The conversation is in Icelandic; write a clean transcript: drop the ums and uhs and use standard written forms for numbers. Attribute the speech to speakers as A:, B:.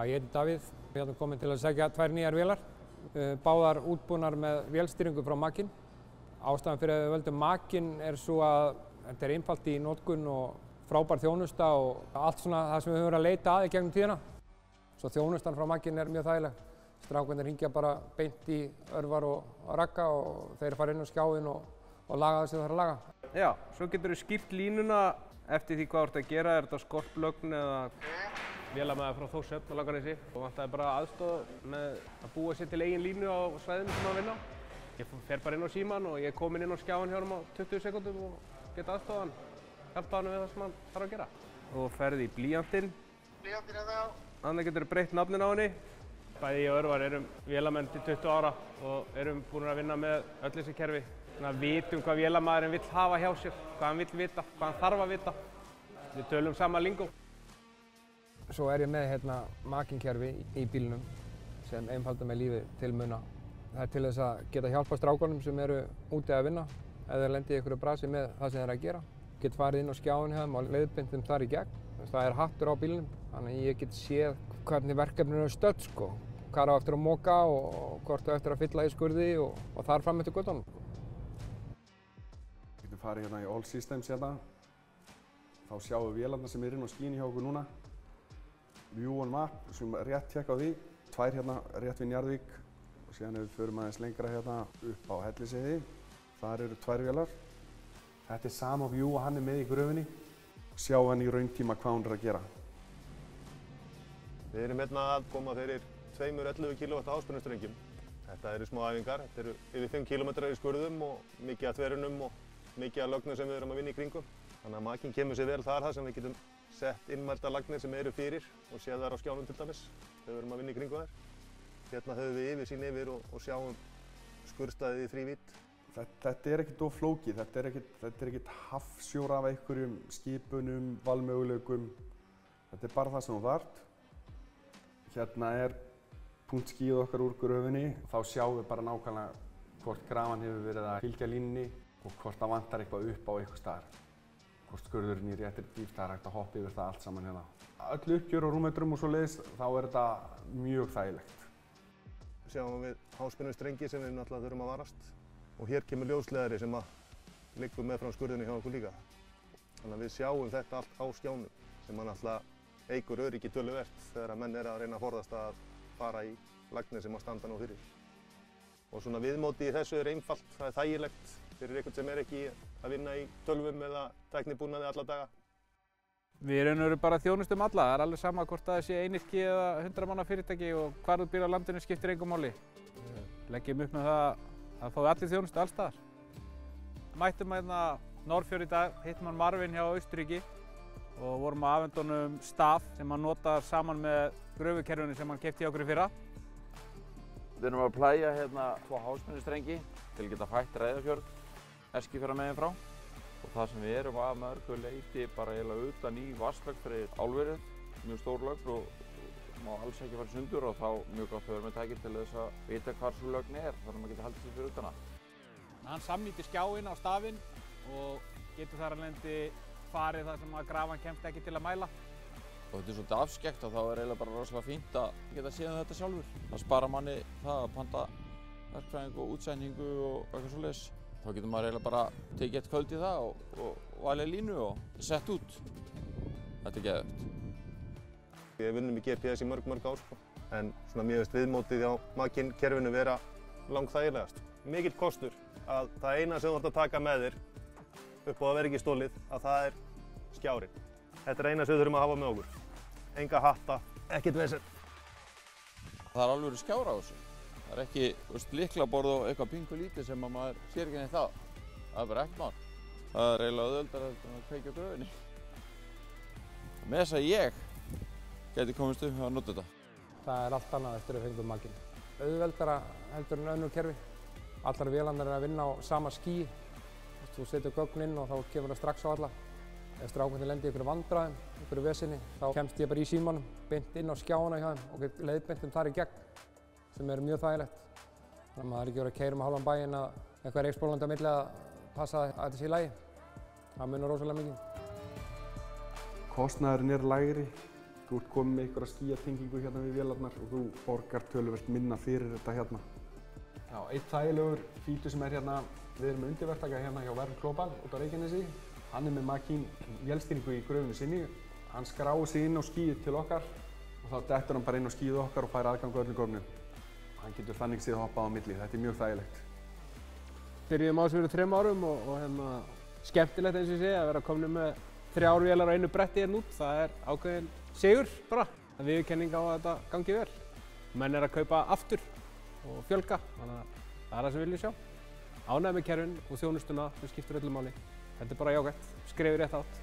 A: Ég heiti Davíð. Við erum komin til að sækja 2 nýjar vélar, báðar útbúnar með vélstýringu frá Makin. Ástæðan fyrir að við völdum Makin svo að þetta er einfalt í notkun og frábær þjónusta og allt svona það sem við höfum verið að leita að í gegnum tíðina. Svo þjónustan frá Makin er mjög þægileg. Strákarnir hringja bara beint í Örvar og Ragga og þeir fara inn á skjáinn og laga það sem það þarf að laga.
B: Já, svo getur þú skýrt línuna eftir því hvað þú ert að gera. Er þetta skorplögn eða vélamæður frá Þórshöfn á Langanesi og vantaði bara aðstoð með að búa sér til eigin línu á svæðinu sem maður vinna. Ég fer bara inn á símann og ég er kominn inn á skjáinn hjá honum á 20 sekúndum og get aðstofað hann, hjálpa hann við það sem hann þarf að gera. Og ferði í blýantinn.
C: Blýantinn er það.
B: Þannig getur þú breytt nafnin á henni. Bæði ég og Örvar erum vélamenn til 20 ára og erum búin að vinna með öll þessi kerfi. Þannig að vitum hvað vélamæðurinn vill hafa hjá sér, hvað hann vill vita, hvað hann þarf að vita. Við tölum sama lingó.
A: Svo er ég með Makin kerfi í bílnum sem einfaldar með lífið til muna. Það er til þess að geta hjálpa strákunum sem eru úti að vinna ef þeir lendi í einhverju brasi með það sem þeir eru að gera. Get farið inn á skjáinn hjá þeim og leiðbeint þeim þar í gegn. Það er hattur á bílnum, þannig að ég get séð hvernig verkefninu er stödd sko. Hvað á eftir að moka og hvort á eftir að fylla í skurði og þar fram eftir göttunum.
D: Við getum farið í All Systems Þá sjáum við vélarnar sem er inn á skínu hjá okkur núna. View on map, sem rétt tekka á því. 2 rétt við Njarðvík og síðan ef við förum aðeins lengra upp á Hellisheiði. Þar eru 2 vélar. Þetta er sama view og hann er með í gröfinni. Sjá hann í rauntíma hvað hann er að gera.
E: Við erum að koma fyrir 2 11 kW háspennustrengjum. Þetta eru smá æfingar. Þetta eru yfir 5 km í skurðum og mikið af þverunum og mikið af lögnum sem við erum að vinna í kringum. Þannig að Makin kemur sér vel þar sem við getum sett innmælda lagnir sem eru fyrir og séð þær á skjánum til dæmis þegar við erum að vinna í kringu þær. Hérna höfum við yfirsýn yfir og sjáum skurðstæðið í þrívídd.
D: Þetta er ekkert of flókið. Þetta er ekkert hafsjór af einhverjum skipunum, valmöguleikum. Þetta er bara það sem þú þarft. Hérna er punktskíð okkar úr gröfinni. Þá sjáum við bara nákvæmlega hvort grafan hefur verið að fylgja línunni og hvort það vantar eitthvað upp á eitthvað staðar. Hvort skurðurinn í réttri dýpt, það er hægt að hoppa yfir það allt saman hérna. Öll uppgjör og rúmmetrum og svoleiðis, þá er þetta mjög þægilegt.
E: Sjáum við háspennustrengi sem við náttúrulega þurfum að varast. Og hér kemur ljósleiðari sem liggur meðfram skurðinni hjá okkur líka. Þannig að við sjáum þetta allt á skjánum sem náttúrulega eykur öryggi töluvert þegar að menn eru að reyna að forðast að fara í lagnir sem standa nú fyrir. Og svona viðmótið í þessu er einfalt, það er þægilegt fyrir einhvern sem er ekki að vinna í tölvum eða tæknibúnaði alla daga.
B: Við erum bara þjónustum alla. Það er alveg sama hvort það sé einyrki eða 100 manna fyrirtæki og hvar þú býrð á landinu skiptir engu máli. Leggjum upp með það að fá allir þjónustu alls staðar. Mættum Norðfjörð í dag, hittum hann Marvin hjá Austurríki og vorum að afhenda honum staf sem hann notar saman með gröfukerfinu sem hann keypti hjá okkur í fyrra.
F: Við erum að plægja 2 háspennustrengi til að geta fætt Reyðarfjörð Eskifjarðarmegin frá og það sem við erum að mörgu leyti bara eiginlega utan í vatnslögn fyrir álverið, mjög stór lögn og má alls ekki fara sundur og þá mjög gott að vera með tæki til þess að vita hvar sú lögn er þannig að maður getur haldið sér fyrir utan hana.
B: Hann samnýtir skjáinn á stafinn og getur þar alveg farið þar sem að grafan kemst ekki til að mæla.
F: Og þetta er svolítið afskekkt og þá er eiginlega bara rosalega fínt að geta séð þetta sjálfur. Það spara manni það að panta verkfræðingu og útsendingu og eitthvað svoleiðis. Þá getur maður eiginlega bara tekið eitt kvöld í það og valið línu og sett út. Þetta er geðveikt.
E: Við vinnum í GPS í mörg ár en svona mér finnst viðmótið hjá Makin kerfinu vera langþægilegast. Mikill kostur að það eina sem þú ert að taka með þér upp á að vera ekki stolið að það er skjárinn. Þetta er eina sem við þurfum að hafa með okkur. Enga hatta, ekkert vesen.
F: Það er alveg skjár á þessu. Það er ekki lyklaborð og eitthvað pingu lítið sem maður sér ekki neitt það. Það er bara ekkert mál. Það er eiginlega auðveldara að kveikja á gröfinni. Með þess að ég gæti komist upp að nota þetta.
A: Það er allt annað eftir að við fengum Makin. Auðveldara heldur en önnur kerfi. Allar vélarnar eru að vinna á sama skíi. Þú setur gögn inn og þá kemur það strax á alla. Ef strákarnir lendi í einhverju vandræðum, einhverju vesinni, þá kemst ég bara í símanum, beint inn á skjána hjá þeim og get leiðbeintum þar í gegn, sem er mjög þægilegt. Þannig að maður er ekki verið að keyra um halvan bæinn að eitthvað er ekspólandi á milli að passa að þetta sé í lagi. Það munar rosalega mikið.
D: Kostnaðurinn er lægri þú ert komið með einhverja skíatengingu hérna við vélarnar og þú borgar töluvert minna fyrir þetta hérna. Já, einn þægilegur fítur sem hérna, við erum með undirverktaka hérna hjá Verð Global út á Reykjanesi. Hann með Makin vélstýringu í gröfunni sinni. Hann skráir sig inn á skíið til okkar og þá dettur hann bara inn á skíið okkar og fær aðgang á öllum gröfunum. Hann getur þannig séð hoppað á milli, þetta er mjög þægilegt.
C: Byrjuðum á þessu fyrir 3 árum og skemmtilegt eins og ég segi að vera komin með 3 vélar á einu bretti hérna út. Það er ákveðin sigur bara. Það er viðurkenning á að þetta gangi vel. Menn að kaupa aftur og fjölga, þannig að það er það sem við viljum sjá. Ánægð með kerfin og þjónustuna sem skiptir öllu máli. Þetta er bara jákvætt, skref í rétta átt.